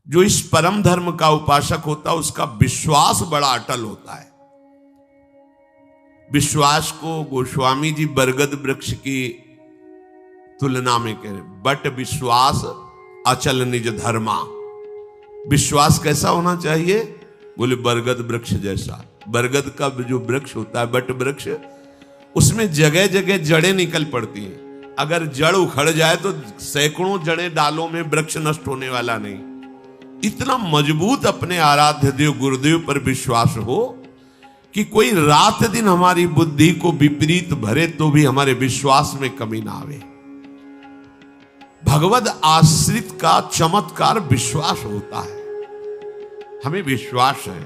जो इस परम धर्म का उपासक होता है उसका विश्वास बड़ा अटल होता है। विश्वास को गोस्वामी जी बरगद वृक्ष की तुलना में कह रहे, बट विश्वास अचल निज धर्मा। विश्वास कैसा होना चाहिए? बोले बरगद वृक्ष जैसा। बरगद का जो वृक्ष होता है, बट वृक्ष, उसमें जगह जगह जड़ें निकल पड़ती हैं। अगर जड़ उखड़ जाए तो सैकड़ों जड़ें डालों में, वृक्ष नष्ट होने वाला नहीं। इतना मजबूत अपने आराध्य देव गुरुदेव पर विश्वास हो कि कोई रात दिन हमारी बुद्धि को विपरीत भरे तो भी हमारे विश्वास में कमी ना आवे। भगवद आश्रित का चमत्कार विश्वास होता है। हमें विश्वास है,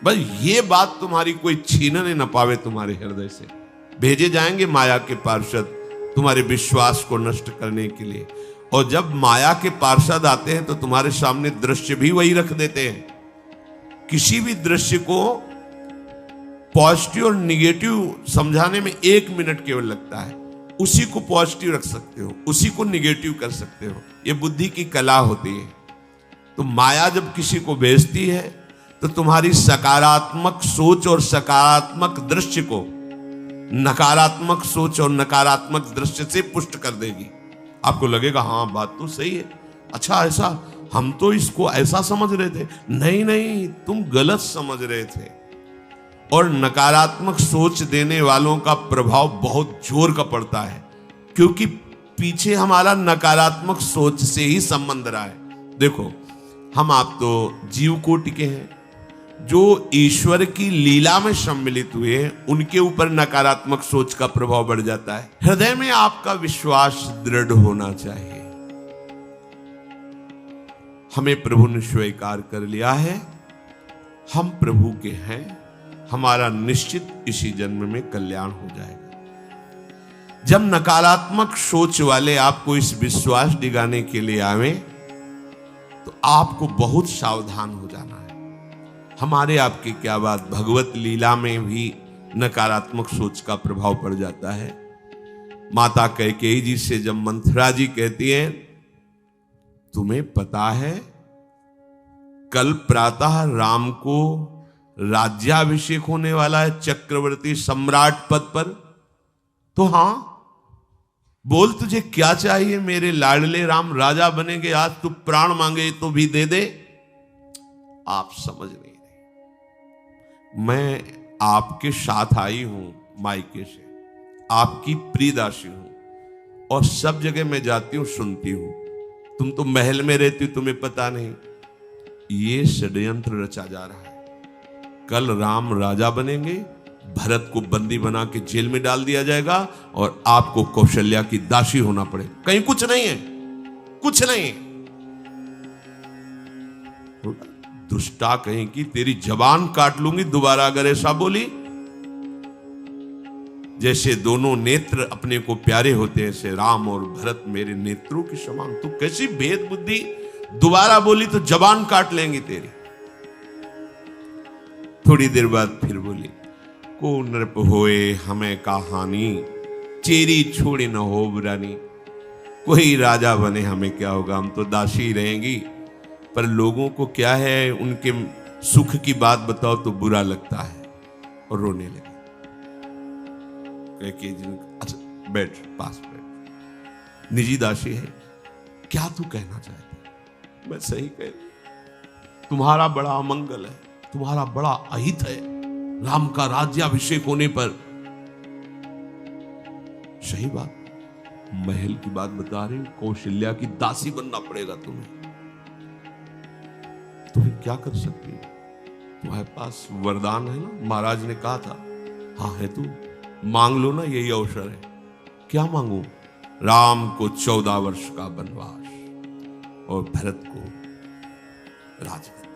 बस ये बात तुम्हारी कोई छीनने न पावे तुम्हारे हृदय से। भेजे जाएंगे माया के पार्षद तुम्हारे विश्वास को नष्ट करने के लिए, और जब माया के पार्षद आते हैं तो तुम्हारे सामने दृश्य भी वही रख देते हैं। किसी भी दृश्य को पॉजिटिव और निगेटिव समझाने में 1 मिनट केवल लगता है। उसी को पॉजिटिव रख सकते हो, उसी को निगेटिव कर सकते हो। यह बुद्धि की कला होती है। तो माया जब किसी को भेजती है तो तुम्हारी सकारात्मक सोच और सकारात्मक दृश्य को नकारात्मक सोच और नकारात्मक दृश्य से पुष्ट कर देगी। आपको लगेगा हाँ बात तो सही है, अच्छा ऐसा, हम तो इसको ऐसा समझ रहे थे। नहीं नहीं, तुम गलत समझ रहे थे। और नकारात्मक सोच देने वालों का प्रभाव बहुत जोर का पड़ता है, क्योंकि पीछे हमारा नकारात्मक सोच से ही संबंध रहा है। देखो, हम आप तो जीव कोटि के हैं, जो ईश्वर की लीला में सम्मिलित हुए हैं, उनके ऊपर नकारात्मक सोच का प्रभाव बढ़ जाता है। हृदय में आपका विश्वास दृढ़ होना चाहिए। हमें प्रभु ने स्वीकार कर लिया है, हम प्रभु के हैं, हमारा निश्चित इसी जन्म में कल्याण हो जाएगा। जब नकारात्मक सोच वाले आपको इस विश्वास दिलाने के लिए आवे तो आपको बहुत सावधान हो जाना है। हमारे आपकी क्या बात, भगवत लीला में भी नकारात्मक सोच का प्रभाव पड़ जाता है। माता कैकेयी जी से जब मंथरा जी कहती हैं, तुम्हें पता है कल प्रातः राम को राज्याभिषेक होने वाला है चक्रवर्ती सम्राट पद पर? तो हां, बोल तुझे क्या चाहिए मेरे लाडले राम, राजा बनेंगे, आज तू प्राण मांगे तो भी दे दे। आप समझ नहीं रहे, मैं आपके साथ आई हूं मायके से, आपकी प्रियदासी हूं, और सब जगह मैं जाती हूं सुनती हूं। तुम तो महल में रहती हो, तुम्हें पता नहीं। ये षड्यंत्र रचा जा रहा है। कल राम राजा बनेंगे, भरत को बंदी बना के जेल में डाल दिया जाएगा और आपको कौशल्या की दासी होना पड़ेगा। कहीं कुछ नहीं है, कुछ नहीं। दुष्टा कहीं की तेरी जबान काट लूंगी दोबारा अगर ऐसा बोली। जैसे दोनों नेत्र अपने को प्यारे होते हैं, ऐसे राम और भरत मेरे नेत्रों के समान। तो कैसी भेद बुद्धि, दोबारा बोली तो जबान काट लेंगी तेरी। थोड़ी देर बाद फिर बोली, को नृप होए हमें कहानी, चेरी छोड़ी न हो बुरानी। कोई राजा बने हमें क्या होगा, हम तो दासी ही रहेंगी। पर लोगों को क्या है, उनके सुख की बात बताओ तो बुरा लगता है और रोने लगे। अच्छा बैठ, पास बैठ, निजी दासी है, क्या तू कहना चाहती? मैं सही कह रही, तुम्हारा बड़ा अमंगल है, तुम्हारा बड़ा अहित है राम का राज्याभिषेक होने पर। सही बात, महल की बात बता रही हूं, कौशल्या की दासी बनना पड़ेगा तुम्हें। तुम्हें क्या कर सकती हो, तुम्हारे पास वरदान है ना, महाराज ने कहा था। हाँ है, तू मांग लो ना, यही अवसर है। क्या मांगू? राम को 14 वर्ष का वनवास और भरत को राजगद्दी।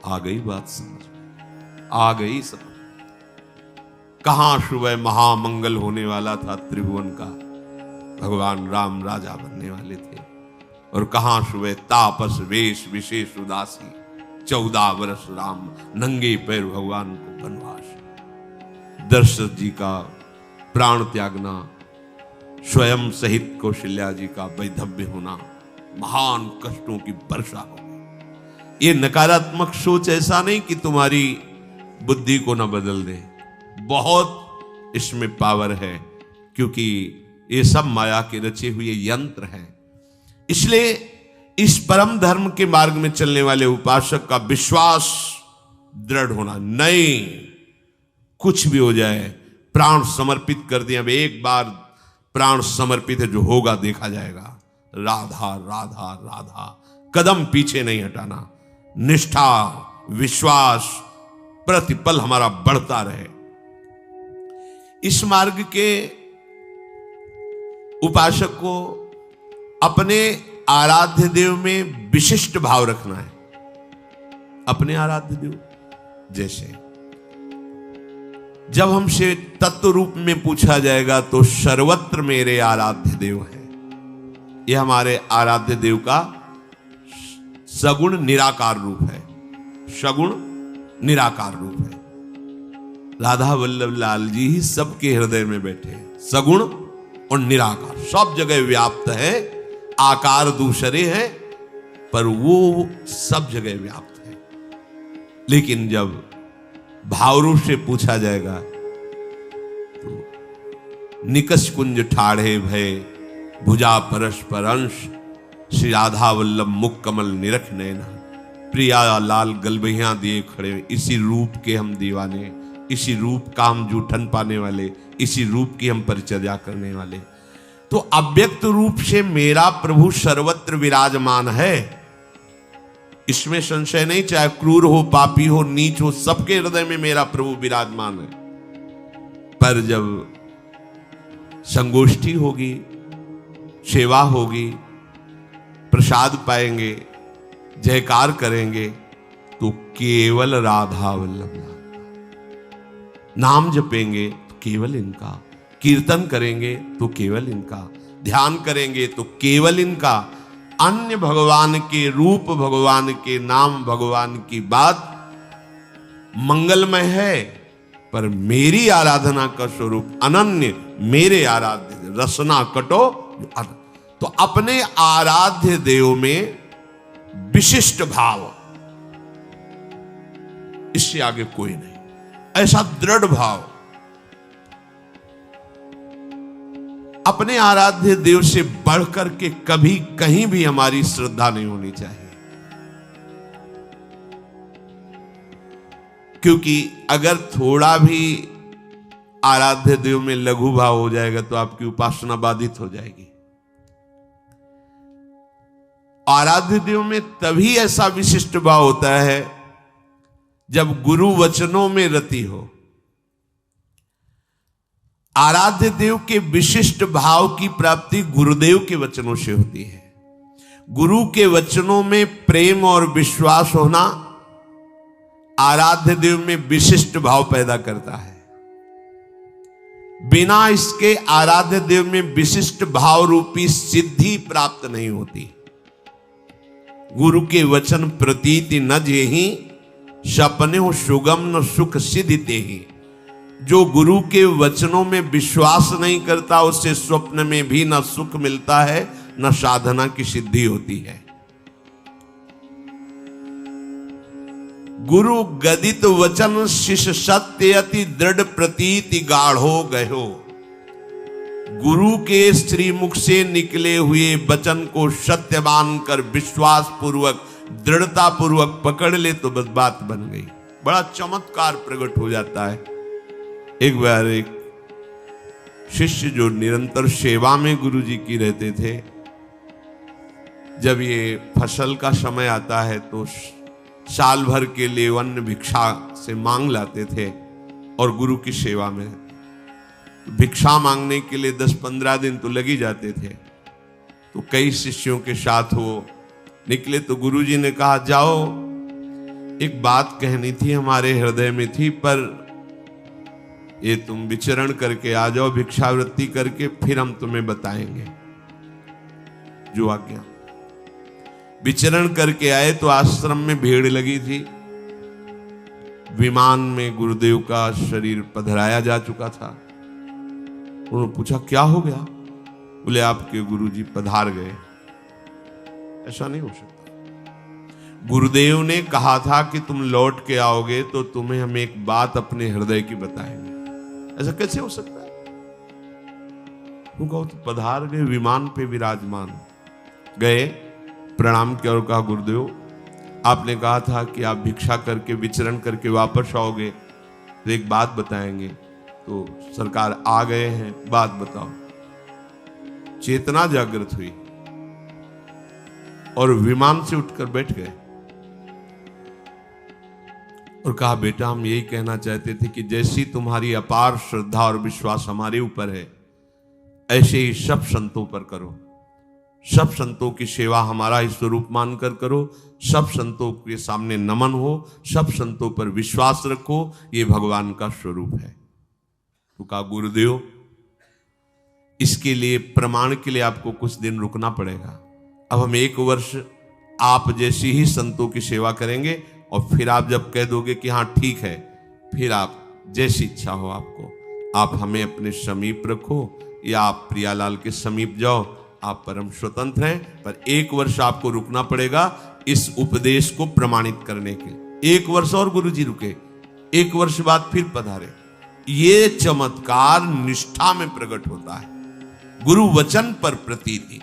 आ गई बात समझ में, आ गई समझ। कहां सुबह महामंगल होने वाला था त्रिभुवन का, भगवान राम राजा बनने वाले थे, और कहां सुबह तापस वेश विशेष उदासी, 14 वर्ष राम नंगे पैर भगवान को वनवास। दशरथ जी का प्राण त्यागना, स्वयं सहित कौशल्या जी का वैधव्य होना, महान कष्टों की वर्षा होगी। ये नकारात्मक सोच ऐसा नहीं कि तुम्हारी बुद्धि को न बदल दे, बहुत इसमें पावर है, क्योंकि ये सब माया के रचे हुए यंत्र हैं। इसलिए इस परम धर्म के मार्ग में चलने वाले उपासक का विश्वास दृढ़ होना, नहीं कुछ भी हो जाए प्राण समर्पित कर दिए। अब एक बार प्राण समर्पित है, जो होगा देखा जाएगा। राधा राधा राधा, कदम पीछे नहीं हटाना। निष्ठा विश्वास प्रतिपल हमारा बढ़ता रहे। इस मार्ग के उपासक को अपने आराध्य देव में विशिष्ट भाव रखना है। अपने आराध्य देव जैसे जब हमसे तत्व रूप में पूछा जाएगा तो सर्वत्र मेरे आराध्य देव हैं। यह हमारे आराध्य देव का सगुण निराकार रूप है। सगुण निराकार रूप है। राधा वल्लभ लाल जी ही सबके हृदय में बैठे हैं। सगुण और निराकार सब जगह व्याप्त है। आकार दूसरे हैं पर वो सब जगह व्याप्त है। लेकिन जब भावरूप से पूछा जाएगा तो निकष कुंज ठाढ़े भय भुजा परस्पर अंश श्री राधा वल्लभ मुख कमल निरख नैना प्रिया लाल गलबहियां दिए खड़े। इसी रूप के हम दीवाने, इसी रूप का हम जूठन पाने वाले, इसी रूप की हम परिचर्या करने वाले। तो अव्यक्त रूप से मेरा प्रभु सर्वत्र विराजमान है, इसमें संशय नहीं। चाहे क्रूर हो, पापी हो, नीच हो, सबके हृदय में मेरा प्रभु विराजमान है। पर जब संगोष्ठी होगी, सेवा होगी, प्रसाद पाएंगे, जयकार करेंगे तो केवल राधा वल्लभ नाम जपेंगे तो केवल इनका, कीर्तन करेंगे तो केवल इनका, ध्यान करेंगे तो केवल इनका। अन्य भगवान के रूप, भगवान के नाम, भगवान की बात मंगलमय है, पर मेरी आराधना का स्वरूप अनन्य, मेरे आराध्य रसना कटो। तो अपने आराध्य देव में विशिष्ट भाव, इससे आगे कोई नहीं। ऐसा दृढ़ भाव अपने आराध्य देव से बढ़कर के कभी कहीं भी हमारी श्रद्धा नहीं होनी चाहिए। क्योंकि अगर थोड़ा भी आराध्य देव में लघु भाव हो जाएगा तो आपकी उपासना बाधित हो जाएगी। आराध्य देव में तभी ऐसा विशिष्ट भाव होता है जब गुरु वचनों में रति हो। आराध्य देव के विशिष्ट भाव की प्राप्ति गुरुदेव के वचनों से होती है। गुरु के वचनों में प्रेम और विश्वास होना आराध्य देव में विशिष्ट भाव पैदा करता है। बिना इसके आराध्य देव में विशिष्ट भाव रूपी सिद्धि प्राप्त नहीं होती। गुरु के वचन प्रतीति न जेहि सपने सुगम न सुख सिद्धते ही। जो गुरु के वचनों में विश्वास नहीं करता उससे स्वप्न में भी न सुख मिलता है न साधना की सिद्धि होती है। गुरु गदित वचन शिष्य सत्य अति दृढ़ प्रतीति गाढ़ो गयो। गुरु के श्रीमुख से निकले हुए वचन को सत्य मानकर विश्वास पूर्वक दृढ़ता पूर्वक पकड़ ले तो बस बात बन गई। बड़ा चमत्कार प्रकट हो जाता है। एक बार एक शिष्य जो निरंतर सेवा में गुरु जी की रहते थे, जब ये फसल का समय आता है तो साल भर के लिए अन्न भिक्षा से मांग लाते थे और गुरु की सेवा में भिक्षा मांगने के लिए 10-15 दिन तो लग ही जाते थे। तो कई शिष्यों के साथ वो निकले तो गुरु जी ने कहा, जाओ एक बात कहनी थी, हमारे हृदय में थी, पर ये तुम विचरण करके आ जाओ, भिक्षावृत्ति करके, फिर हम तुम्हें बताएंगे जो आज्ञा। विचरण करके आए तो आश्रम में भीड़ लगी थी। विमान में गुरुदेव का शरीर पधराया जा चुका था। उन्होंने पूछा क्या हो गया? बोले आपके गुरुजी पधार गए। ऐसा नहीं हो सकता। गुरुदेव ने कहा था कि तुम लौट के आओगे तो तुम्हें हम एक बात अपने हृदय की बताएंगे। ऐसा कैसे हो सकता है? तो पधार गए, विमान पे विराजमान गए, प्रणाम किया और कहा गुरुदेव आपने कहा था कि आप भिक्षा करके विचरण करके वापस आओगे तो एक बात बताएंगे। तो सरकार आ गए हैं, बात बताओ। चेतना जागृत हुई और विमान से उठकर बैठ गए और कहा बेटा हम यही कहना चाहते थे कि जैसी तुम्हारी अपार श्रद्धा और विश्वास हमारे ऊपर है, ऐसे ही सब संतों पर करो। सब संतों की सेवा हमारा ही स्वरूप मानकर करो, सब संतों के सामने नमन हो, सब संतों पर विश्वास रखो, ये भगवान का स्वरूप है। तो कहा गुरुदेव इसके लिए प्रमाण के लिए आपको कुछ दिन रुकना पड़ेगा। अब हम 1 वर्ष आप जैसी ही संतों की सेवा करेंगे और फिर आप जब कह दोगे कि हाँ ठीक है, फिर आप जैसी इच्छा हो आपको, आप हमें अपने समीप रखो या आप प्रियालाल के समीप जाओ, आप परम स्वतंत्र हैं। पर 1 वर्ष आपको रुकना पड़ेगा इस उपदेश को प्रमाणित करने के। 1 वर्ष और गुरुजी रुके, 1 वर्ष बाद फिर पधारे। ये चमत्कार निष्ठा में प्रकट होता है, गुरु वचन पर प्रतीति।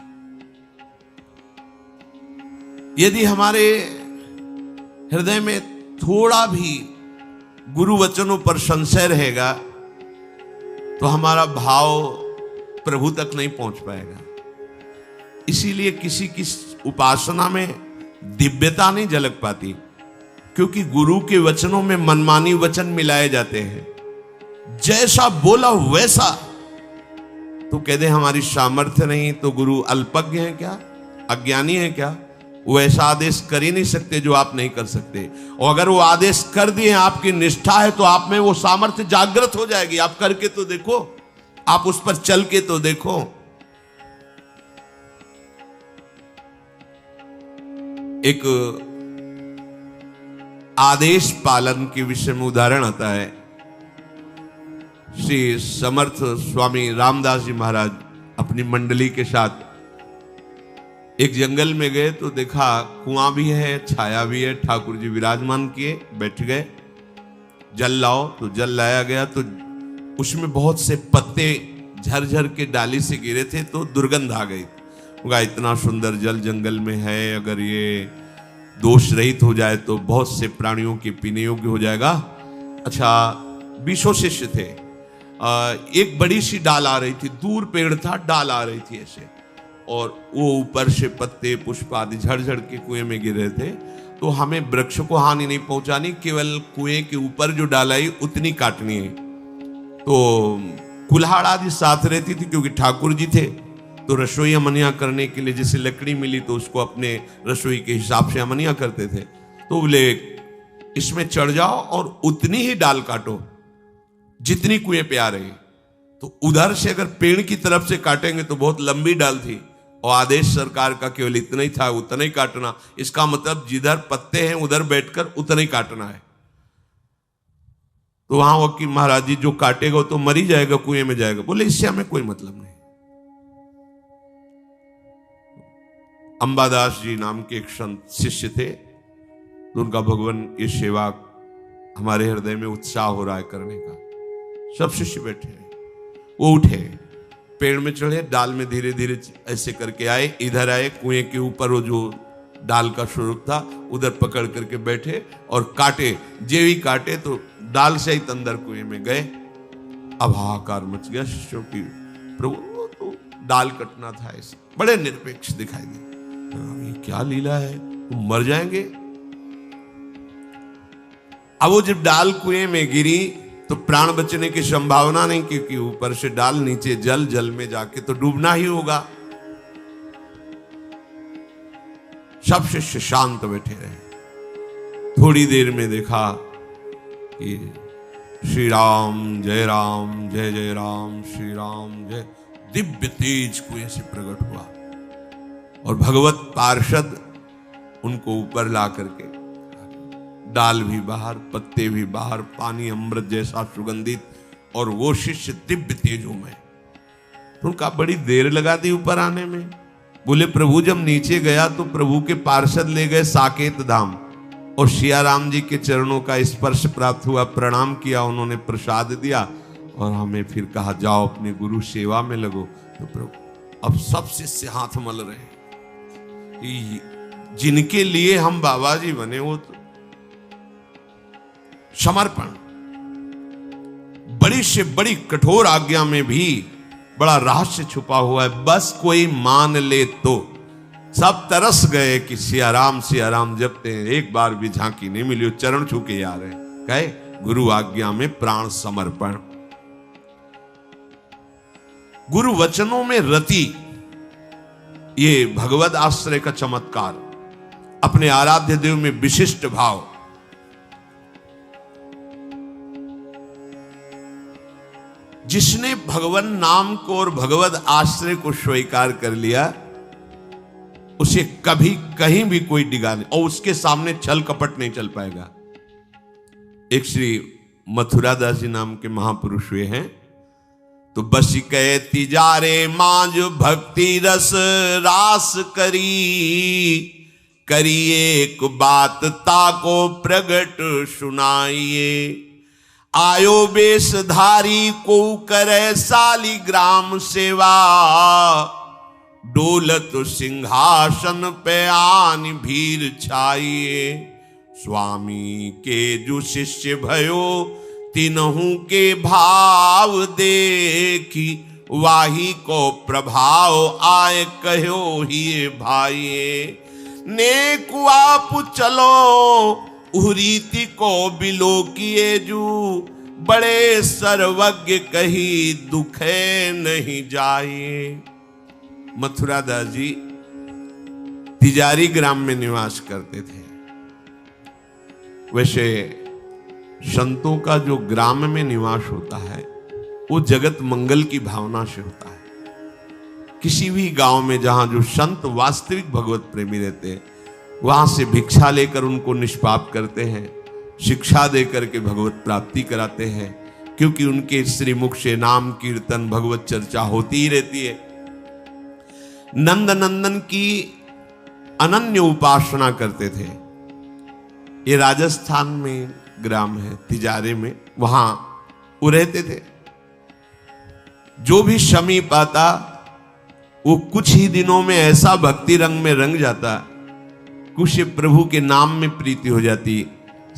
यदि हमारे हृदय में थोड़ा भी गुरु वचनों पर संशय रहेगा तो हमारा भाव प्रभु तक नहीं पहुंच पाएगा। इसीलिए किसी की उपासना में दिव्यता नहीं झलक पाती, क्योंकि गुरु के वचनों में मनमानी वचन मिलाए जाते हैं। जैसा बोला वैसा, तो कह दे हमारी सामर्थ्य नहीं तो गुरु अल्पज्ञ है क्या, अज्ञानी है क्या? वो ऐसा आदेश कर ही नहीं सकते जो आप नहीं कर सकते। और अगर वो आदेश कर दिए, आपकी निष्ठा है, तो आप में वो सामर्थ्य जागृत हो जाएगी। आप करके तो देखो, आप उस पर चल के तो देखो। एक आदेश पालन के विषय में उदाहरण आता है। श्री समर्थ स्वामी रामदास जी महाराज अपनी मंडली के साथ एक जंगल में गए तो देखा कुआं भी है, छाया भी है, ठाकुर जी विराजमान किए, बैठ गए। जल लाओ, तो जल लाया गया तो उसमें बहुत से पत्ते झरझर के डाली से गिरे थे, तो दुर्गंध आ गई। उनका इतना सुंदर जल जंगल में है, अगर ये दोष रहित हो जाए तो बहुत से प्राणियों के पीने योग्य हो जाएगा। अच्छा, 20 शिष्य थे। एक बड़ी सी डाल आ रही थी, दूर पेड़ था, डाल आ रही थी ऐसे, और वो ऊपर से पत्ते पुष्प आदि झड़झड़ के कुएं में गिर रहे थे। तो हमें वृक्ष को हानि नहीं पहुंचानी, केवल कुएं के ऊपर जो डाल आई उतनी काटनी है। तो कुल्हाड़ आदि साथ रहती थी, क्योंकि ठाकुर जी थे, तो रसोई अमनिया करने के लिए जैसे लकड़ी मिली तो उसको अपने रसोई के हिसाब से अमनिया करते थे। तो बोले इसमें चढ़ जाओ और उतनी ही डाल काटो जितनी कुएं पे आ रही। तो उधर से अगर पेड़ की तरफ से काटेंगे तो बहुत लंबी डाल थी, और आदेश सरकार का केवल इतना ही था, उतना ही काटना। इसका मतलब जिधर पत्ते हैं उधर बैठकर उतना ही काटना है। तो वहां वकील महाराज जी जो काटेगा तो मर ही जाएगा, कुएं में जाएगा। बोले इससे हमें कोई मतलब नहीं। अंबादास जी नाम के एक संत शिष्य थे, तो उनका भगवान ये सेवा हमारे हृदय में उत्साह हो रहा है करने का। सब शिष्य बैठे हैं, वो उठे, पेड़ में चढ़े, डाल में धीरे धीरे ऐसे करके आए, इधर आए, कुएं के ऊपर वो जो डाल का स्वरूप था उधर पकड़ करके बैठे और काटे। जे ही काटे तो डाल से ही अंदर कुएं में गए। अब हाहाकार मच गया शिष्यों की, प्रभु तो डाल कटना था। ऐसे बड़े निरपेक्ष दिखाई दे, ये क्या लीला है, तुम मर जाएंगे। अब वो जब डाल कुएं में गिरी तो प्राण बचने की संभावना नहीं, क्योंकि ऊपर से डाल, नीचे जल, जल में जाके तो डूबना ही होगा। सब शिष्य शांत बैठे रहे। थोड़ी देर में देखा कि श्री राम जय राम, जय जय राम, श्री राम जय, दिव्य तेज कुएं से प्रकट हुआ और भगवत पार्षद उनको ऊपर ला करके, डाल भी बाहर, पत्ते भी बाहर, पानी अमृत जैसा सुगंधित, और वो शिष्य दिव्य तेजों में। तो उनका बड़ी देर लगा दी ऊपर आने में। बोले प्रभु जब नीचे गया तो प्रभु के पार्षद ले गए साकेत धाम और सिया राम जी के चरणों का स्पर्श प्राप्त हुआ, प्रणाम किया, उन्होंने प्रसाद दिया और हमें फिर कहा जाओ अपने गुरु सेवा में लगो। तो प्रभु अब सब शिष्य हाथ मल रहे हैं, जिनके लिए हम बाबा जी बने वो तो समर्पण। बड़ी से बड़ी कठोर आज्ञा में भी बड़ा रहस्य छुपा हुआ है, बस कोई मान ले तो। सब तरस गए कि सिया राम जपते हैं, एक बार भी झांकी नहीं मिली, चरण छू के आ रहे कहे गुरु आज्ञा में प्राण समर्पण। गुरु वचनों में रति, ये भगवत आश्रय का चमत्कार, अपने आराध्य देव में विशिष्ट भाव। जिसने भगवान नाम को और भगवत आश्रय को स्वीकार कर लिया, उसे कभी कहीं भी कोई डिगा नहीं, और उसके सामने छल कपट नहीं चल पाएगा। एक श्री मथुरा दास जी नाम के महापुरुष हुए हैं, तो बस कहे तिजारे मांझ भक्ति रस रास करिए एक बात ताको प्रगट सुनाइए। आयो बेशधारी को करे सालिग्राम सेवा, डोलत सिंहासन पे आन भीर छाइए। स्वामी के जो शिष्य भयो तिनहु के भाव देखी, वाही को प्रभाव आए कहो ही भाइये। नेक आप चलो उरीति को बिलो किए जू, बड़े सर्वज्ञ कही दुखे नहीं जाइए। मथुरा दास जी तिजारी ग्राम में निवास करते थे। वैसे संतों का जो ग्राम में निवास होता है वो जगत मंगल की भावना से होता है। किसी भी गांव में जहां जो संत वास्तविक भगवत प्रेमी रहते हैं, वहां से भिक्षा लेकर उनको निष्पाप करते हैं, शिक्षा देकर के भगवत प्राप्ति कराते हैं, क्योंकि उनके श्रीमुख से नाम कीर्तन भगवत चर्चा होती ही रहती है। नंद नंदन की अनन्य उपासना करते थे। ये राजस्थान में ग्राम है तिजारे में, वहां वो रहते थे। जो भी समीप आता वो कुछ ही दिनों में ऐसा भक्ति रंग में रंग जाता, कुछ प्रभु के नाम में प्रीति हो जाती,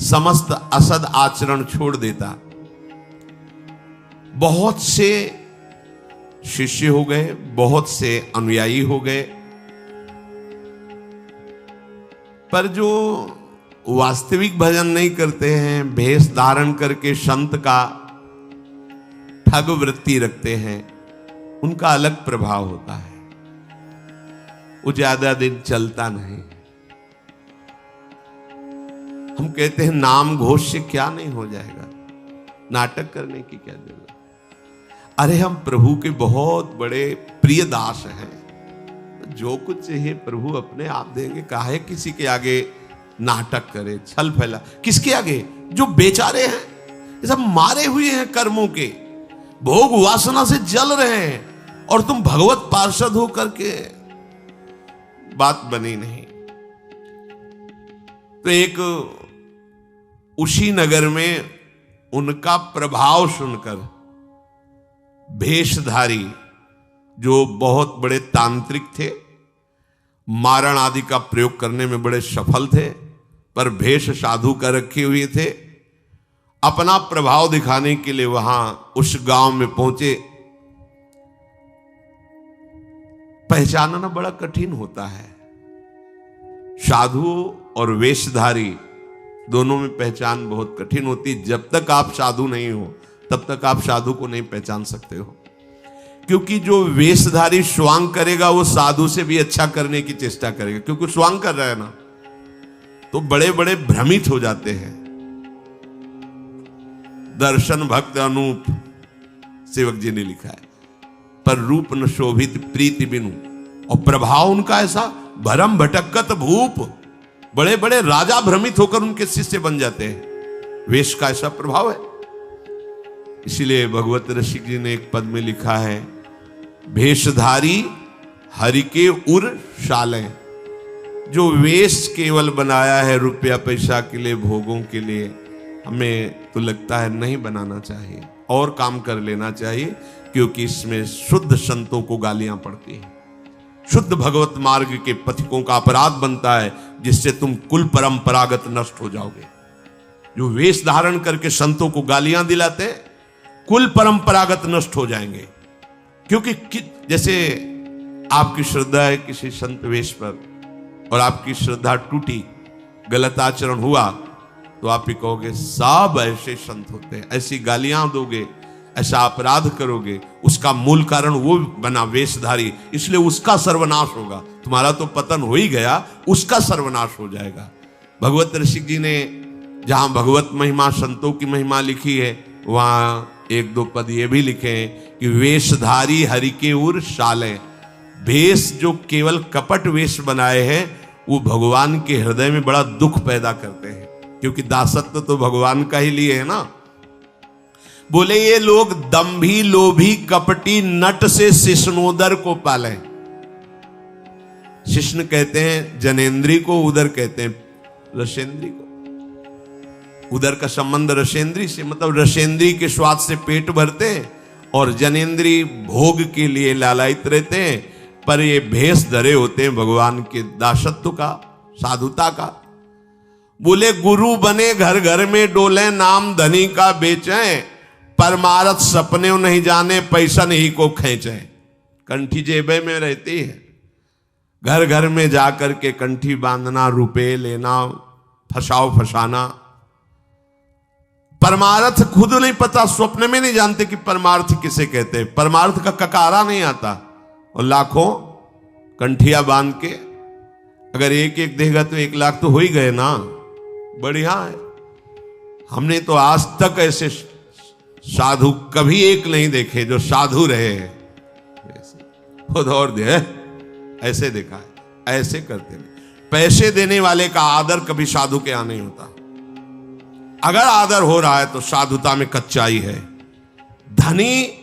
समस्त असद आचरण छोड़ देता। बहुत से शिष्य हो गए, बहुत से अनुयायी हो गए, पर जो वास्तविक भजन नहीं करते हैं, भेष धारण करके संत का ठग वृत्ति रखते हैं, उनका अलग प्रभाव होता है। वो ज्यादा दिन चलता नहीं। हम कहते हैं नाम घोष से क्या नहीं हो जाएगा, नाटक करने की क्या जरूरत। अरे हम प्रभु के बहुत बड़े प्रिय दास हैं, जो कुछ चाहिए प्रभु अपने आप देंगे। काहे किसी के आगे नाटक करे, छल फैला। किसके आगे? जो बेचारे हैं, ये सब मारे हुए हैं कर्मों के, भोग वासना से जल रहे हैं, और तुम भगवत पार्षद हो करके बात बनी नहीं। तो एक उसी नगर में उनका प्रभाव सुनकर भेषधारी, जो बहुत बड़े तांत्रिक थे, मारण आदि का प्रयोग करने में बड़े सफल थे, पर भेष साधु का रखे हुए थे, अपना प्रभाव दिखाने के लिए वहां उस गांव में पहुंचे। पहचानना बड़ा कठिन होता है। साधु और वेशधारी दोनों में पहचान बहुत कठिन होती। जब तक आप साधु नहीं हो तब तक आप साधु को नहीं पहचान सकते हो, क्योंकि जो वेशधारी स्वांग करेगा वो साधु से भी अच्छा करने की चेष्टा करेगा, क्योंकि स्वांग कर रहा है ना, तो बड़े बड़े भ्रमित हो जाते हैं। दर्शन भक्त अनूप, सेवक जी ने लिखा है, पर रूप न शोभित प्रीति बिनु, और प्रभाव उनका ऐसा भरम भटकत भूप, बड़े बड़े राजा भ्रमित होकर उनके शिष्य बन जाते हैं। वेश का ऐसा प्रभाव है। इसीलिए भगवत रसिक जी ने एक पद में लिखा है, भेषधारी हरि के उर शाले, जो वेश केवल बनाया है रुपया पैसा के लिए, भोगों के लिए, हमें तो लगता है नहीं बनाना चाहिए और काम कर लेना चाहिए, क्योंकि इसमें शुद्ध संतों को गालियां पड़ती हैं, शुद्ध भगवत मार्ग के पथिकों का अपराध बनता है, जिससे तुम कुल परंपरागत नष्ट हो जाओगे। जो वेश धारण करके संतों को गालियां दिलाते, कुल परंपरागत नष्ट हो जाएंगे। क्योंकि जैसे आपकी श्रद्धा है किसी संत वेश पर और आपकी श्रद्धा टूटी, गलत आचरण हुआ, तो आप ही कहोगे सब ऐसे संत होते हैं, ऐसी गालियां दोगे, ऐसा अपराध करोगे, उसका मूल कारण वो बना वेशधारी, इसलिए उसका सर्वनाश होगा। तुम्हारा तो पतन हो ही गया, उसका सर्वनाश हो जाएगा। भगवत ऋषि जी ने जहां भगवत महिमा, संतों की महिमा लिखी है, वहां एक दो पद ये भी लिखे हैं कि वेशधारी हरि के उर शाले, वेश जो केवल कपट वेश बनाए हैं वो भगवान के हृदय में बड़ा दुख पैदा करते हैं, क्योंकि दासत्व तो भगवान का ही लिए है ना। बोले ये लोग दंभी लोभी कपटी नट से शिष्णोदर को पाले। शिष्ण कहते हैं जनेन्द्री को, उदर कहते हैं रसेंद्री को। उदर का संबंध रसेंद्री से, मतलब रसेंद्री के स्वाद से पेट भरते हैं और जनेन्द्री भोग के लिए लालायित रहते हैं, पर ये भेष धरे होते हैं भगवान के दासत्व का, साधुता का। बोले गुरु बने घर घर में डोले, नाम धनी का बेचें, परमारथ सपने नहीं जाने, पैसा नहीं को खींचे। कंठी जेबे में रहती है, घर घर में जाकर के कंठी बांधना, रुपए लेना, फसाओ फसाना, परमार्थ खुद नहीं पता, स्वप्न में नहीं जानते कि परमार्थ किसे कहते हैं, परमार्थ का ककारा नहीं आता, और लाखों कंठिया बांध के अगर एक एक देगा तो 1 लाख तो हो ही गए ना, बढ़िया है। हमने तो आज तक ऐसे साधु कभी एक नहीं देखे जो साधु रहे हैं, खुद और दे ऐसे देखा है, ऐसे करते नहीं। पैसे देने वाले का आदर कभी साधु के यहां नहीं होता, अगर आदर हो रहा है तो साधुता में कच्चाई है। धनी,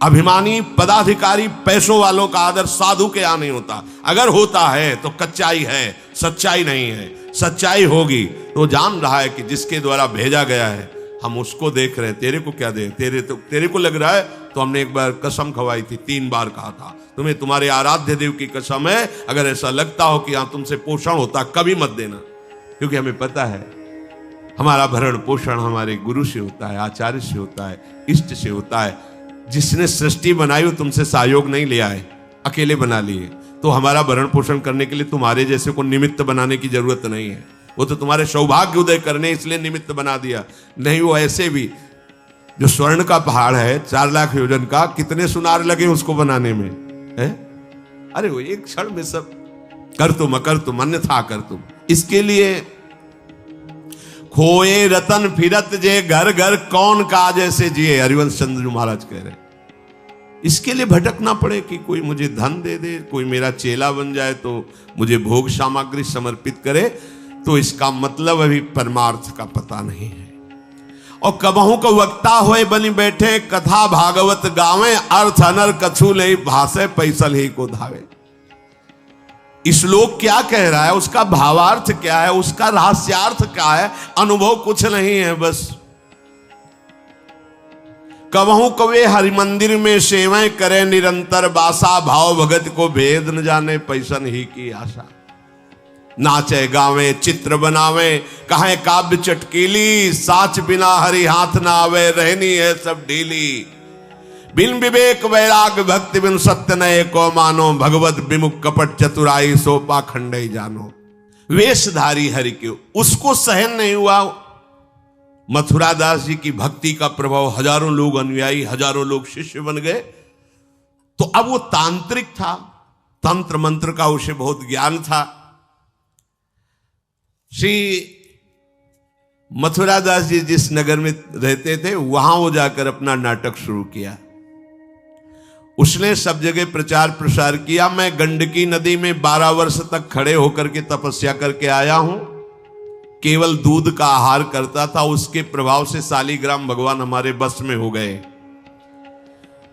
अभिमानी, पदाधिकारी, पैसों वालों का आदर साधु के यहां नहीं होता, अगर होता है तो कच्चाई है, सच्चाई नहीं है। सच्चाई होगी तो जान रहा है कि जिसके द्वारा भेजा गया है हम उसको देख रहे हैं, तेरे को क्या दे, तेरे को लग रहा है तो हमने एक बार कसम खवाई थी, 3 बार कहा था तुम्हें तुम्हारे आराध्य देव की कसम है, अगर ऐसा लगता हो कि यहां तुमसे पोषण होता कभी मत देना, क्योंकि हमें पता है हमारा भरण पोषण हमारे गुरु से होता है, आचार्य से होता है, इष्ट से होता है। जिसने सृष्टि बनाई वो तुमसे सहयोग नहीं लिया है, अकेले बना लिए, तो हमारा भरण पोषण करने के लिए तुम्हारे जैसे को निमित्त बनाने की जरूरत नहीं है, वो तो तुम्हारे सौभाग्य उदय करने इसलिए निमित्त बना दिया। नहीं, वो ऐसे भी जो स्वर्ण का पहाड़ है 4 लाख योजन का, कितने सुनार लगे उसको बनाने में है? अरे वो एक क्षण में सब कर तुम अकर तुम अन्यथा कर तुम। इसके लिए खोए रतन फिरत जे घर घर कौन काज ऐसे जिए, हरिवंश चंद्र महाराज कह रहे। इसके लिए भटकना पड़े कि कोई मुझे धन दे दे, कोई मेरा चेला बन जाए तो मुझे भोग सामग्री समर्पित करे, तो इसका मतलब अभी परमार्थ का पता नहीं है। और कबहू को वक्ता होए बनी बैठे, कथा भागवत गावे, अर्थ अनर कछु ले भाषे, पैसल ही को धावे। श्लोक क्या कह रहा है, उसका भावार्थ क्या है, उसका रहस्यार्थ क्या है, अनुभव कुछ नहीं है। बस कबहू कवे हरि मंदिर में सेवाएं करे निरंतर बासा, भाव भगत को भेद न जाने, पैसन ही की आशा। नाचे गावे चित्र बनावे, कहे काव्य चटकीली, साच बिना हरि हाथ ना आवे, रहनी है सब ढीली। बिन विवेक वैराग भक्ति बिन सत्य नये को मानो, भगवत विमुख कपट चतुराई सो पाखंड ही जानो। वेशधारी हरि के उसको सहन नहीं हुआ। मथुरा दास जी की भक्ति का प्रभाव, हजारों लोग अनुयायी, हजारों लोग शिष्य बन गए। तो अब वो तांत्रिक था, तंत्र मंत्र का उसे बहुत ज्ञान था। श्री मथुरा दास जी जिस नगर में रहते थे वहां वो जाकर अपना नाटक शुरू किया। उसने सब जगह प्रचार प्रसार किया। मैं गंडकी नदी में 12 वर्ष तक खड़े होकर के तपस्या करके आया हूं, केवल दूध का आहार करता था। उसके प्रभाव से शालिग्राम भगवान हमारे बस में हो गए।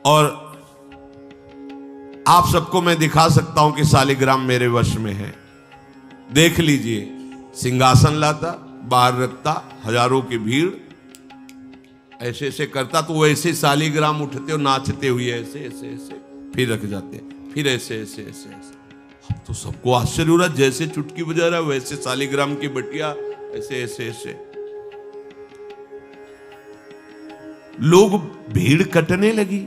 और आप सबको मैं दिखा सकता हूं कि शालिग्राम मेरे वश में है। देख लीजिए, सिंहासन लाता, बाहर रखता, हजारों की भीड़, ऐसे ऐसे करता तो वो ऐसे शालिग्राम उठते और नाचते हुए ऐसे ऐसे ऐसे फिर रख जाते, फिर ऐसे ऐसे ऐसे ऐसे। अब तो सबको आश्चर्य हो रहा, जैसे चुटकी बजा रहा वैसे शालिग्राम की बटिया ऐसे ऐसे ऐसे। लोग, भीड़ कटने लगी,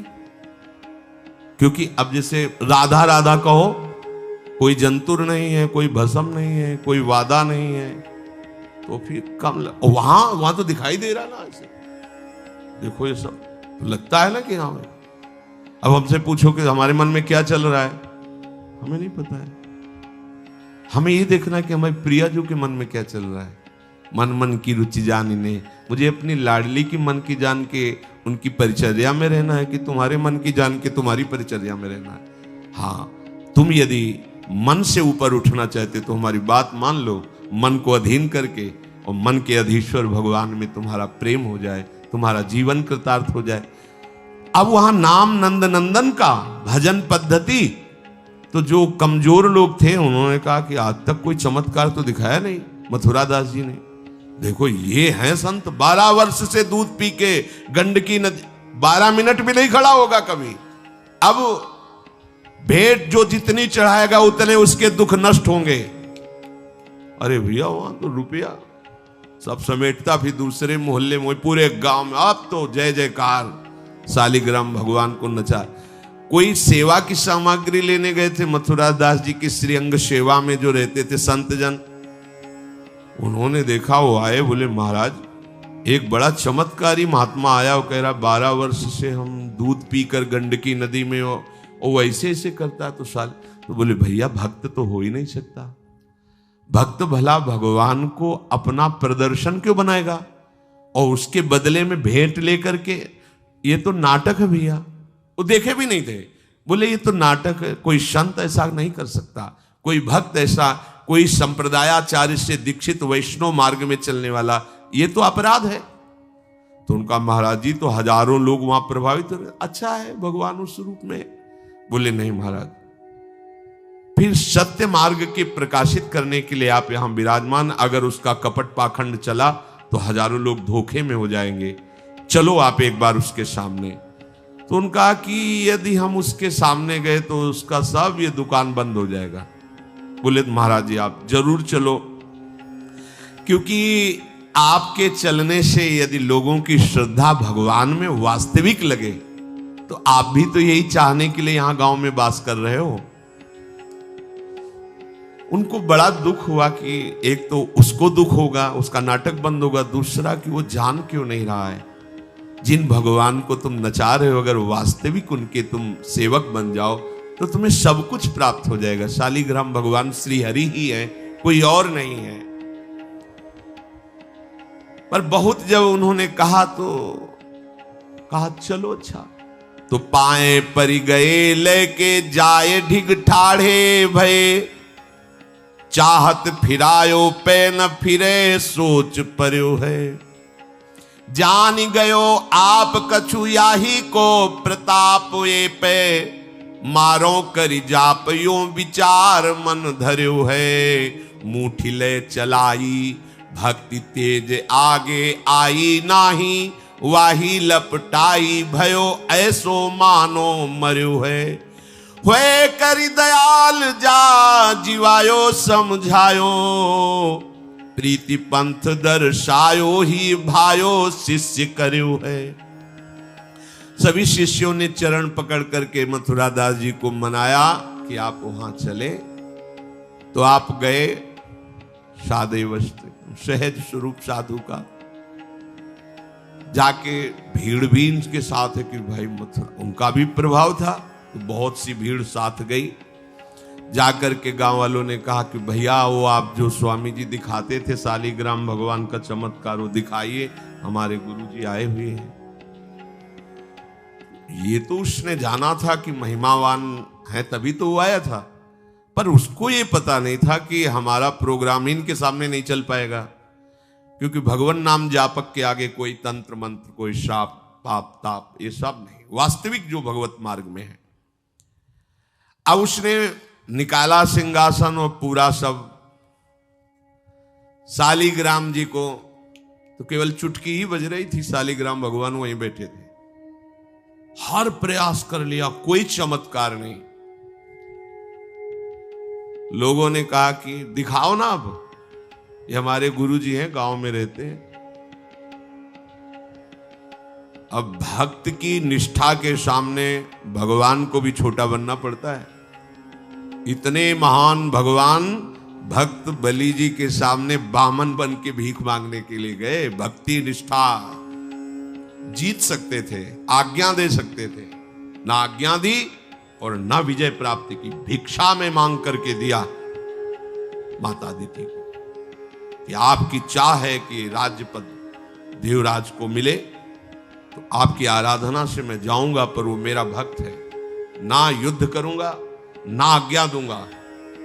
क्योंकि अब जैसे राधा राधा कहो, कोई जंतुर नहीं है, कोई भस्म नहीं है, कोई वादा नहीं है, तो फिर कम वहां तो दिखाई दे रहा ना ऐसे। देखो ये सब तो लगता है ना कि हाँ। अब हमसे पूछो कि हमारे मन में क्या चल रहा है, हमें नहीं पता है। हमें ये देखना है कि हमारे प्रियाजू के मन में क्या चल रहा है। मन मन की रुचि जानिने, मुझे अपनी लाडली की मन की जान के उनकी परिचर्या में रहना है कि तुम्हारे मन की जान के तुम्हारी परिचर्या में रहना है। हाँ, तुम यदि मन से ऊपर उठना चाहते तो हमारी बात मान लो, मन को अधीन करके, और मन के अधीश्वर भगवान में तुम्हारा प्रेम हो जाए, तुम्हारा जीवन कृतार्थ हो जाए। अब वहां नाम नंद नंदन का भजन पद्धति, तो जो कमजोर लोग थे उन्होंने कहा कि आज तक कोई चमत्कार तो दिखाया नहीं मथुरा दास जी ने। देखो ये हैं संत, 12 वर्ष से दूध पी के गंडकी नदी 12 मिनट भी नहीं खड़ा होगा कभी। अब भेंट जो जितनी चढ़ाएगा उतने उसके दुख नष्ट होंगे। अरे भैया वहां तो रुपया सब समेटता, फिर दूसरे मोहल्ले में, पूरे गांव में अब तो जय जयकार, शालिग्राम भगवान को नचा। कोई सेवा की सामग्री लेने गए थे मथुरा दास जी की श्रीअंग सेवा में जो रहते थे संत जन, उन्होंने देखा, वो आए, बोले महाराज एक बड़ा चमत्कारी महात्मा आया, वो कह रहा 12 वर्ष से हम दूध पीकर गंडकी नदी में, वो ऐसे ऐसे करता तो साल। तो बोले भैया भक्त तो हो ही नहीं सकता, भक्त भला भगवान को अपना प्रदर्शन क्यों बनाएगा और उसके बदले में भेंट लेकर के, ये तो नाटक है भैया। वो देखे भी नहीं थे, बोले ये तो नाटक है, कोई संत ऐसा नहीं कर सकता, कोई भक्त ऐसा, कोई संप्रदायाचार्य से दीक्षित वैष्णव मार्ग में चलने वाला, ये तो अपराध है। तो उनका महाराज जी तो हजारों लोग वहां प्रभावित हो रहे, अच्छा है भगवान उस रूप में। बोले नहीं महाराज, फिर सत्य मार्ग के प्रकाशित करने के लिए आप यहां विराजमान, अगर उसका कपट पाखंड चला तो हजारों लोग धोखे में हो जाएंगे, चलो आप एक बार उसके सामने। तो उनका कि यदि हम उसके सामने गए तो उसका सब ये दुकान बंद हो जाएगा। बोले महाराज जी आप जरूर चलो, क्योंकि आपके चलने से यदि लोगों की श्रद्धा भगवान में वास्तविक लगे तो आप भी तो यही चाहने के लिए यहां गांव में वास कर रहे हो। उनको बड़ा दुख हुआ कि एक तो उसको दुख होगा, उसका नाटक बंद होगा, दूसरा कि वो जान क्यों नहीं रहा है जिन भगवान को तुम नचा रहे हो, अगर वास्तविक उनके तुम सेवक बन जाओ तो तुम्हें सब कुछ प्राप्त हो जाएगा। शालिग्राम भगवान श्री हरि ही है, कोई और नहीं है। पर बहुत जब उन्होंने कहा तो कहा चलो अच्छा, तो पाए परि गए लेके जाए ढिग ठाढ़े भये, चाहत फिरायो पे न फिरे सोच पर्यो है, जान गयो आप कछु याही को प्रताप ये पे, मारो करि जाप यो विचार मन धर्यो है, मुठी ले चलाई भक्ति तेज आगे आई नाही, वाही लपटाई भयो ऐसो मानो मर्यो है, हुए करि दयाल जा जीवायो समझायो, प्रीति पंथ दर्शायो ही भायो शिष्य कर्यो है। सभी शिष्यों ने चरण पकड़ करके मथुरा दास जी को मनाया कि आप वहां चले। तो आप गए सादे वस्त्र, सहज स्वरूप साधु का, जाके भीड़ भी इनके साथ है कि भाई मथुरा, उनका भी प्रभाव था तो बहुत सी भीड़ साथ गई। जाकर के गांव वालों ने कहा कि भैया वो आप जो स्वामी जी दिखाते थे शालिग्राम भगवान का चमत्कार वो दिखाइए, हमारे गुरुजी आए हुए हैं। ये तो उसने जाना था कि महिमावान है तभी तो वो आया था, पर उसको ये पता नहीं था कि हमारा प्रोग्राम इनके सामने नहीं चल पाएगा, क्योंकि भगवान नाम जापक के आगे कोई तंत्र मंत्र, कोई श्राप पाप ताप ये सब नहीं, वास्तविक जो भगवत मार्ग में है। अब उसने निकाला सिंहासन और पूरा सब, शालिग्राम जी को तो केवल चुटकी ही बज रही थी, शालिग्राम भगवान वहीं बैठे थे। हर प्रयास कर लिया, कोई चमत्कार नहीं। लोगों ने कहा कि दिखाओ ना, अब ये हमारे गुरुजी हैं, गांव में रहते हैं। अब भक्त की निष्ठा के सामने भगवान को भी छोटा बनना पड़ता है। इतने महान भगवान भक्त बलि जी के सामने बामन बन के भीख मांगने के लिए गए। भक्ति निष्ठा जीत सकते थे, आज्ञा दे सकते थे, ना आज्ञा दी और ना विजय प्राप्ति की। भिक्षा में मांग करके दिया माता अदिति को कि आपकी चाह है कि राज्य पद देवराज को मिले, तो आपकी आराधना से मैं जाऊंगा, पर वो मेरा भक्त है, ना युद्ध करूंगा ना आज्ञा दूंगा,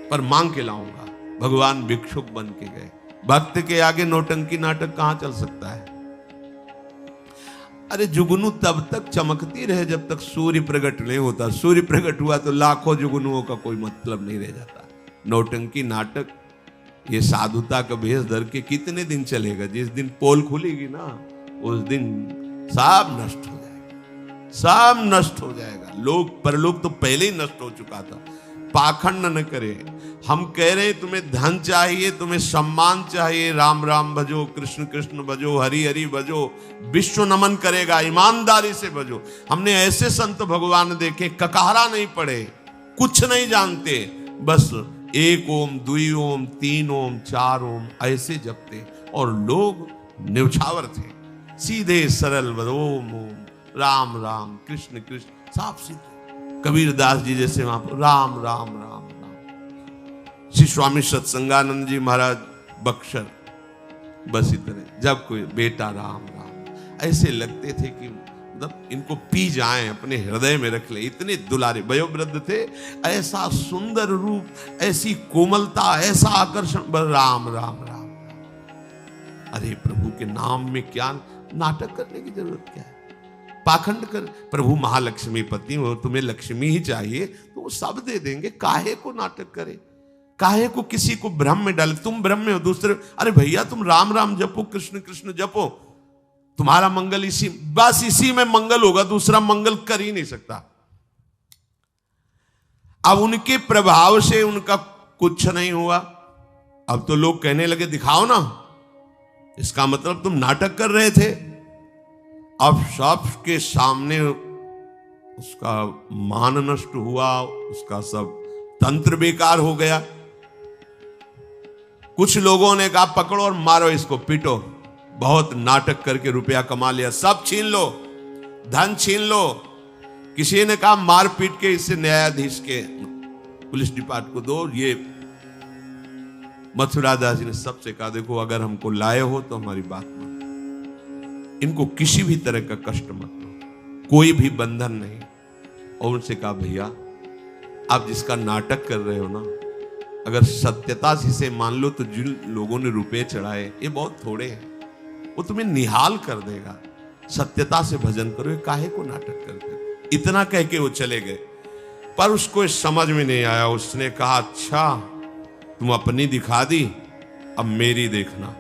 पर मांग के लाऊंगा। भगवान भिक्षुक बन के गए। भक्त के आगे नौटंकी नाटक कहां चल सकता है? अरे जुगनू तब तक चमकती रहे जब तक सूर्य प्रकट नहीं होता। सूर्य प्रकट हुआ तो लाखों जुगनुओं का कोई मतलब नहीं रह जाता। नौटंकी नाटक, ये साधुता का भेष धर के कितने दिन चलेगा? जिस दिन पोल खुलेगी ना, उस दिन सब नष्ट हो जाएगा, सब नष्ट हो जाएगा। लोग परलोक तो पहले ही नष्ट हो चुका था। पाखंड न करे। हम कह रहे हैं तुम्हें धन चाहिए, तुम्हें सम्मान चाहिए, राम राम भजो, कृष्ण कृष्ण भजो, हरि हरि भजो, विश्व नमन करेगा, ईमानदारी से भजो। हमने ऐसे संत भगवान देखे, ककहरा नहीं पड़े, कुछ नहीं जानते, बस एक ओम, दुई ओम, तीन ओम, चार ओम ऐसे जपते, और लोग न्यौछावर थे, सीधे सरल ओम ओम, राम राम, कृष्ण कृष्ण, साफ सीधे। कबीर दास जी जैसे वहां पर राम राम राम राम। श्री स्वामी सत्संगानंद जी महाराज बक्सर, बस इतने। जब कोई बेटा राम राम, ऐसे लगते थे कि मतलब इनको पी जाएं, अपने हृदय में रख ले। इतने दुलारे वयोवृद्ध थे, ऐसा सुंदर रूप, ऐसी कोमलता, ऐसा आकर्षण, राम राम राम। अरे प्रभु के नाम में क्या नाटक करने की जरूरत क्या है? पाखंड कर। प्रभु महालक्ष्मी पति हो, तुम्हें लक्ष्मी ही चाहिए तो वो सब दे देंगे। काहे को नाटक करे? काहे को किसी को भ्रम में डाले? तुम भ्रम में हो, दूसरे, अरे भैया तुम राम राम जपो, कृष्ण कृष्ण जपो, तुम्हारा मंगल इसी, बस इसी में मंगल होगा, दूसरा मंगल कर ही नहीं सकता। अब उनके प्रभाव से उनका कुछ नहीं हुआ। अब तो लोग कहने लगे दिखाओ ना, इसका मतलब तुम नाटक कर रहे थे। अब सबके सामने उसका मान नष्ट हुआ, उसका सब तंत्र बेकार हो गया। कुछ लोगों ने कहा पकड़ो और मारो इसको, पीटो, बहुत नाटक करके रुपया कमा लिया, सब छीन लो, धन छीन लो। किसी ने कहा मार पीट के इसे न्यायाधीश के, पुलिस डिपार्टमेंट को दो। ये मथुरा दास जी ने सबसे कहा देखो अगर हमको लाए हो तो हमारी बात मानो, इनको किसी भी तरह का कष्ट मत दो, कोई भी बंधन नहीं। और उनसे कहा भैया आप जिसका नाटक कर रहे हो ना, अगर सत्यता से इसे मान लो तो जिन लोगों ने रुपए चढ़ाए ये बहुत थोड़े हैं, वो तुम्हें निहाल कर देगा। सत्यता से भजन करो, ये काहे को नाटक करते हो? इतना कह के वो चले गए। पर उसको समझ में नहीं आया। उसने कहा अच्छा तुम अपनी दिखा दी, अब मेरी देखना।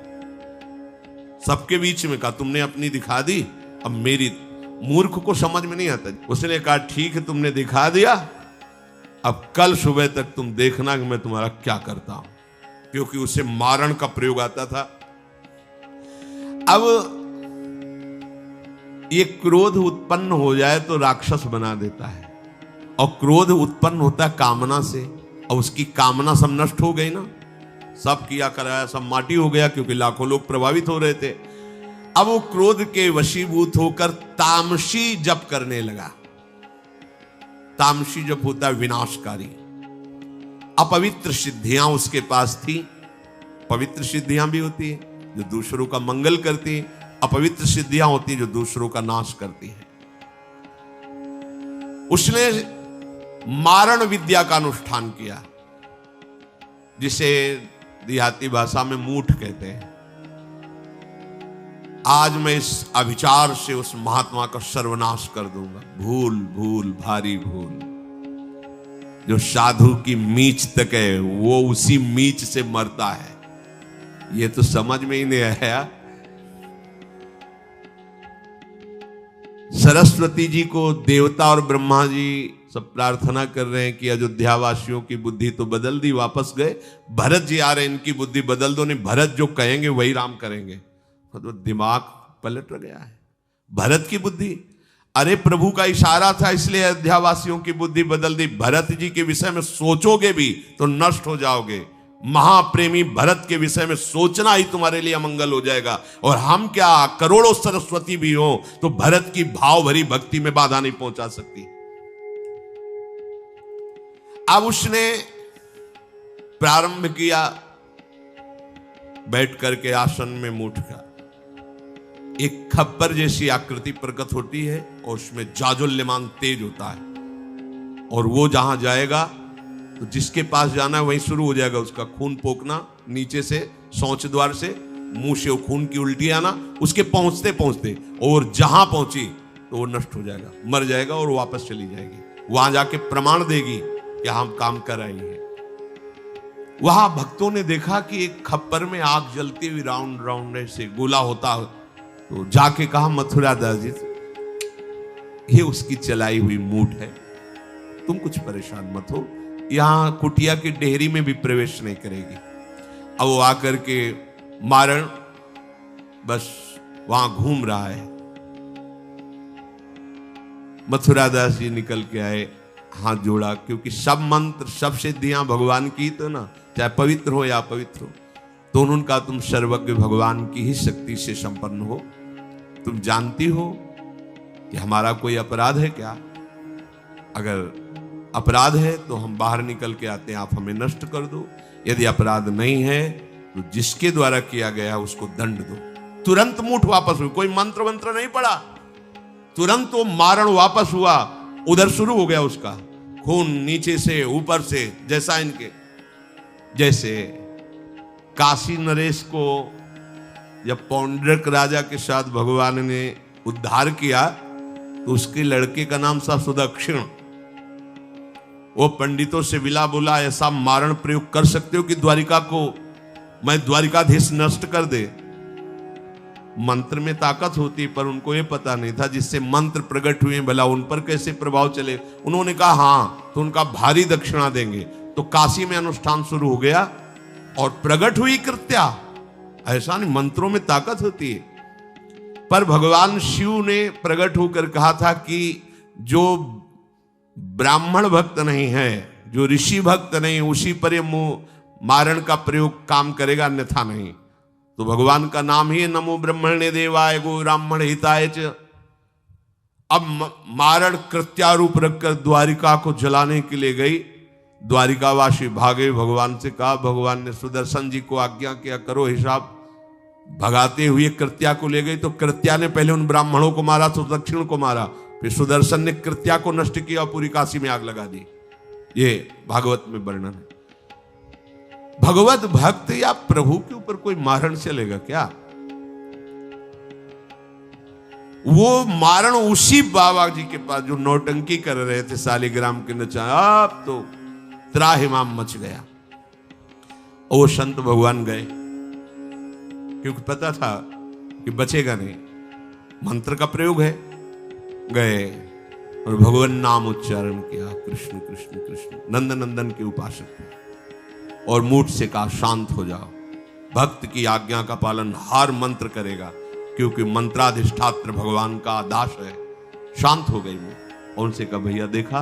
सबके बीच में कहा तुमने अपनी दिखा दी, अब मेरी। मूर्ख को समझ में नहीं आता। उसने कहा ठीक है तुमने दिखा दिया, अब कल सुबह तक तुम देखना कि मैं तुम्हारा क्या करता हूं। क्योंकि उसे मारण का प्रयोग आता था। अब ये क्रोध उत्पन्न हो जाए तो राक्षस बना देता है, और क्रोध उत्पन्न होता है कामना से, और उसकी कामना सब नष्ट हो गई ना, सब किया कराया सब माटी हो गया, क्योंकि लाखों लोग प्रभावित हो रहे थे। अब वो क्रोध के वशीभूत होकर तामसी जप करने लगा। तामसी जप होता है विनाशकारी। अपवित्र सिद्धियां उसके पास थी। पवित्र सिद्धियां भी होती है जो दूसरों का मंगल करती है, अपवित्र सिद्धियां होती है जो दूसरों का नाश करती है। उसने मारण विद्या का अनुष्ठान किया, जिसे देहाती भाषा में मूठ कहते हैं। आज मैं इस अभिचार से उस महात्मा का सर्वनाश कर दूंगा। भूल भूल भारी भूल। जो साधु की मीच तक है वो उसी मीच से मरता है। ये तो समझ में ही नहीं आया। सरस्वती जी को देवता और ब्रह्मा जी सब प्रार्थना कर रहे हैं कि अयोध्या वासियों की बुद्धि तो बदल दी, वापस गए। भरत जी आ रहे हैं, इनकी बुद्धि बदल दो, नहीं भरत जो कहेंगे वही राम करेंगे। तो दिमाग पलट गया है भरत की बुद्धि। अरे प्रभु का इशारा था इसलिए अयोध्या वासियों की बुद्धि बदल दी। भरत जी के विषय में सोचोगे भी तो नष्ट हो जाओगे। महाप्रेमी भरत के विषय में सोचना ही तुम्हारे लिए अमंगल हो जाएगा। और हम क्या, करोड़ों सरस्वती भी हो तो भरत की भाव भरी भक्ति में बाधा नहीं पहुंचा सकती। अब उसने प्रारंभ किया बैठ करके आसन में मूठ का एक खप्पर जैसी आकृति प्रकट होती है और उसमें जाजुल्यमान तेज होता है। और वो जहां जाएगा तो जिसके पास जाना है वहीं शुरू हो जाएगा उसका खून पोकना, नीचे से शौच द्वार से मुंह से वो खून की उल्टी आना, उसके पहुंचते पहुंचते और जहां पहुंची तो वो नष्ट हो जाएगा, मर जाएगा और वापस चली जाएगी। वहां जाके प्रमाण देगी कि हम काम कर रहे हैं। वहां भक्तों ने देखा कि एक खप्पर में आग जलती हुई राउंड राउंड से गोला होता, तो जाके कहा मथुरा दास जी ये उसकी चलाई हुई मूठ है, तुम कुछ परेशान मत हो, यहां कुटिया की डेहरी में भी प्रवेश नहीं करेगी। अब वो आकर के मारण बस वहां घूम रहा है। मथुरा दास जी निकल के आए, हाथ जोड़ा, क्योंकि सब मंत्र सब सिद्धियां भगवान की, तो ना चाहे पवित्र हो या अपवित्र हो, तो उनका तुम सर्वज्ञ भगवान की ही शक्ति से संपन्न हो। तुम जानती हो कि हमारा कोई अपराध है क्या? अगर अपराध है तो हम बाहर निकल के आते हैं, आप हमें नष्ट कर दो। यदि अपराध नहीं है तो जिसके द्वारा किया गया उसको दंड दो। तुरंत मूठ वापस हुई, कोई मंत्र मंत्र नहीं पड़ा, तुरंत वो मारण वापस हुआ। उधर शुरू हो गया उसका खून, नीचे से ऊपर से, जैसा इनके जैसे काशी नरेश को जब पौंड्रक राजा के साथ भगवान ने उद्धार किया तो उसके लड़के का नाम था सुदक्षिण। वो पंडितों से विला बोला ऐसा मारण प्रयोग कर सकते हो कि द्वारिका को मैं द्वारिकाधीश नष्ट कर दे। मंत्र में ताकत होती पर उनको ये पता नहीं था जिससे मंत्र प्रकट हुए भला उन पर कैसे प्रभाव चले। उन्होंने कहा हाँ तो उनका भारी दक्षिणा देंगे। तो काशी में अनुष्ठान शुरू हो गया और प्रकट हुई कृत्या। ऐसा नहीं, मंत्रों में ताकत होती है। पर भगवान शिव ने प्रकट होकर कहा था कि जो ब्राह्मण भक्त नहीं है, जो ऋषि भक्त नहीं, उसी पर ये मारण का प्रयोग काम करेगा, अन्यथा नहीं। तो भगवान का नाम ही नमो ब्रह्मण्य देवाय गो ब्राह्मण हिताय च। अब मारण कृत्यारूप रखकर द्वारिका को जलाने के लिए गई। द्वारिकावासी भागे, भगवान से कहा, भगवान ने सुदर्शन जी को आज्ञा किया करो हिसाब। भगाते हुए कृत्या को ले गई तो कृत्या ने पहले उन ब्राह्मणों को मारा, तो दक्षिण को मारा, फिर सुदर्शन ने कृत्या को नष्ट किया और पूरी काशी में आग लगा दी। ये भागवत में वर्णन है। भगवत भक्त या प्रभु के ऊपर कोई मारण चलेगा क्या? वो मारण उसी बाबा जी के पास जो नौटंकी कर रहे थे शालिग्राम के नचा, अब तो त्राहिमाम मच गया। और वो संत भगवान गए क्योंकि पता था कि बचेगा नहीं, मंत्र का प्रयोग है। गए और भगवान नाम उच्चारण किया, कृष्ण कृष्ण कृष्ण, नंद नंदन के उपासक थे। और मूठ से कहा शांत हो जाओ। भक्त की आज्ञा का पालन हर मंत्र करेगा क्योंकि मंत्राधिष्ठात्र भगवान का दास है। शांत हो गई वो और उनसे कहा भैया देखा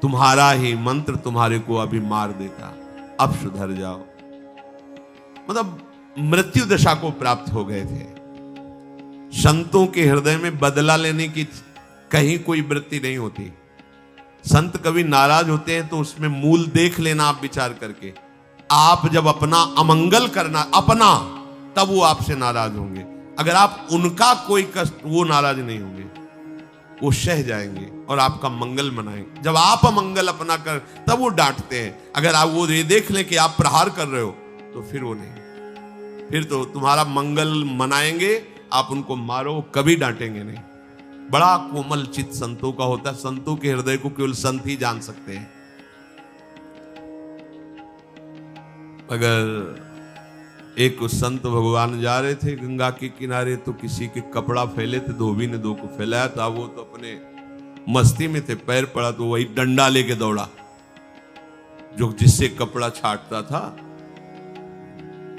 तुम्हारा ही मंत्र तुम्हारे को अभी मार देता, अब सुधर जाओ। मतलब मृत्यु दशा को प्राप्त हो गए थे। संतों के हृदय में बदला लेने की कहीं कोई वृत्ति नहीं होती। संत कभी नाराज होते हैं तो उसमें मूल देख लेना आप विचार करके। आप जब अपना अमंगल करना अपना, तब वो आपसे नाराज होंगे। अगर आप उनका कोई कष्ट, वो नाराज नहीं होंगे, वो सह जाएंगे और आपका मंगल मनाएंगे। जब आप अमंगल अपना कर तब वो डांटते हैं। अगर आप वो ये देख लें कि आप प्रहार कर रहे हो तो फिर वो नहीं, फिर तो तुम्हारा मंगल मनाएंगे, आप उनको मारो, कभी डांटेंगे नहीं। बड़ा कोमल चित्त संतों का होता है। संतों के हृदय को केवल संत ही जान सकते हैं। अगर एक संत भगवान जा रहे थे गंगा के किनारे, तो किसी के कपड़ा फैले थे, धोबी ने दो को फैलाया था, वो तो अपने मस्ती में थे, पैर पड़ा तो वही डंडा लेके दौड़ा जो जिससे कपड़ा छाटता था।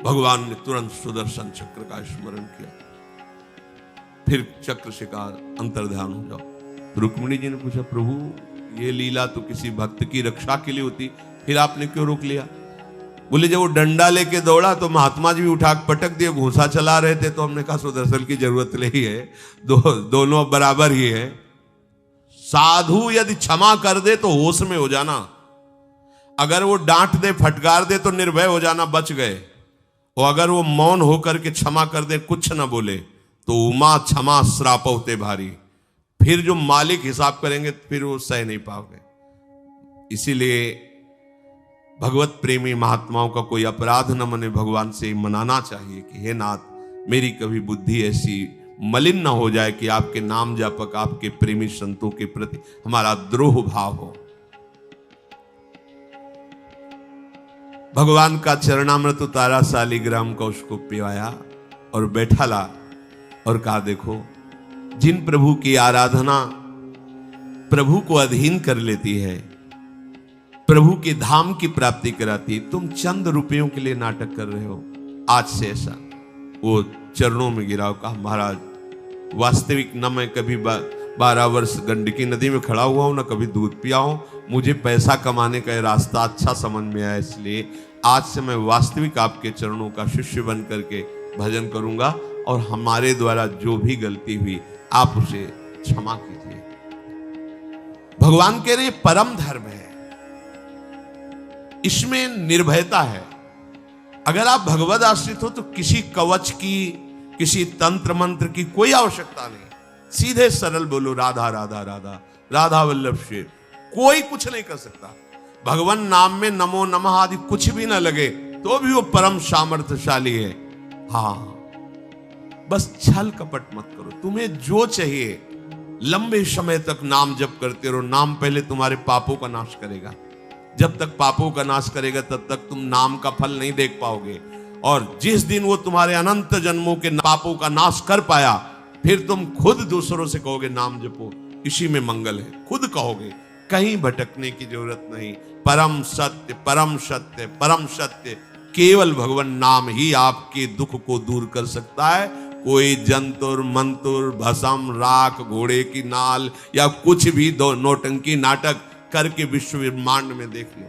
भगवान ने तुरंत सुदर्शन चक्र का स्मरण किया, फिर चक्र से कहा अंतर्ध्यान हो जाओ। रुक्मिणी जी ने पूछा, प्रभु ये लीला तो किसी भक्त की रक्षा के लिए होती, फिर आपने क्यों रोक लिया? बोले जब वो डंडा लेके दौड़ा तो महात्मा जी भी उठा पटक दिए, घूंसा चला रहे थे, तो हमने कहा सुदर्शन की जरूरत नहीं है, दोनों बराबर ही है। साधु यदि क्षमा कर दे तो होश में हो जाना, अगर वो डांट दे फटकार दे तो निर्भय हो जाना, बच गए। और अगर वो मौन होकर के क्षमा कर दे, कुछ ना बोले, तो उमा क्षमा श्राप होते भारी, फिर जो मालिक हिसाब करेंगे फिर वो सह नहीं पाओगे। इसीलिए भगवत प्रेमी महात्माओं का कोई अपराध न मने, भगवान से मनाना चाहिए कि हे नाथ मेरी कभी बुद्धि ऐसी मलिन न हो जाए कि आपके नाम जापक आपके प्रेमी संतों के प्रति हमारा द्रोह भाव हो। भगवान का चरणामृत उतारा, शालिग्राम का उसको पिवाया और बैठा ला और कहा देखो, जिन प्रभु की आराधना प्रभु को अधीन कर लेती है, प्रभु के धाम की प्राप्ति कराती, तुम चंद रुपयों के लिए नाटक कर रहे हो। आज से ऐसा वो चरणों में गिरा, कहा महाराज वास्तविक न मैं कभी 12 वर्ष गंडकी नदी में खड़ा हुआ हूं, न कभी दूध पिया हूं, मुझे पैसा कमाने का रास्ता अच्छा समझ में आया, इसलिए आज से मैं वास्तविक आपके चरणों का शिष्य बन करके भजन करूंगा, और हमारे द्वारा जो भी गलती हुई आप उसे क्षमा कीजिए। भगवान कह रहे परम धर्म है, इसमें निर्भयता है। अगर आप भगवद आश्रित हो तो किसी कवच की, किसी तंत्र मंत्र की कोई आवश्यकता नहीं, सीधे सरल बोलो राधा राधा राधा, राधा वल्लभ से कोई कुछ नहीं कर सकता। भगवान नाम में नमो नमः आदि कुछ भी ना लगे तो भी वो परम सामर्थ्यशाली है। हाँ, बस छल कपट मत करो, तुम्हें जो चाहिए लंबे समय तक नाम जप करते रहो। नाम पहले तुम्हारे पापों का नाश करेगा, जब तक पापों का नाश करेगा तब तक तुम नाम का फल नहीं देख पाओगे, और जिस दिन वो तुम्हारे अनंत जन्मों के पापों का नाश कर पाया, फिर तुम खुद दूसरों से कहोगे नाम जपो, इसी में मंगल है, खुद कहोगे, कहीं भटकने की जरूरत नहीं। परम सत्य परम सत्य परम सत्य, केवल भगवान नाम ही आपके दुख को दूर कर सकता है। कोई जंतुर मंतुर भस्म राख घोड़े की नाल या कुछ भी दो नौटंकी नाटक करके विश्व ब्रह्मांड में देख लो,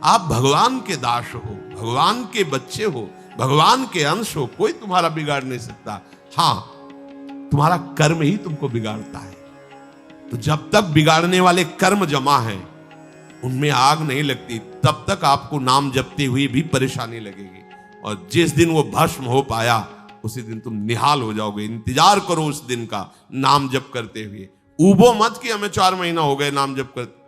आप भगवान के दास हो, भगवान के बच्चे हो, भगवान के अंश हो, कोई तुम्हारा बिगाड़ नहीं सकता। हाँ, तुम्हारा कर्म ही तुमको बिगाड़ता है। तो जब तक बिगाड़ने वाले कर्म जमा हैं, उनमें आग नहीं लगती, तब तक आपको नाम जपते हुए भी परेशानी लगेगी, और जिस दिन वो भस्म हो पाया उसी दिन तुम निहाल हो जाओगे। इंतजार करो उस दिन का, नाम जप करते हुए। ऊबो मत कि हमें 4 महीना हो गए नाम जप करते,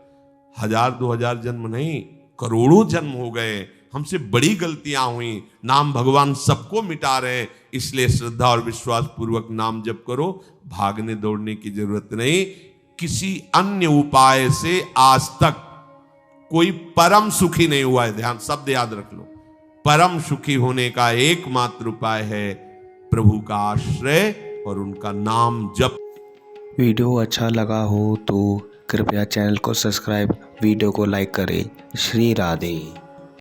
1000-2000 जन्म नहीं, करोड़ों जन्म हो गए, हमसे बड़ी गलतियां हुई, नाम भगवान सबको मिटा रहे। इसलिए श्रद्धा और विश्वास पूर्वक नाम जप करो, भागने दौड़ने की जरूरत नहीं। किसी अन्य उपाय से आज तक कोई परम सुखी नहीं हुआ है, ध्यान शब्द याद रख लो। परम सुखी होने का एकमात्र उपाय है प्रभु का आश्रय और उनका नाम जप। वीडियो अच्छा लगा हो तो कृपया चैनल को सब्सक्राइब, वीडियो को लाइक करें। श्री राधे।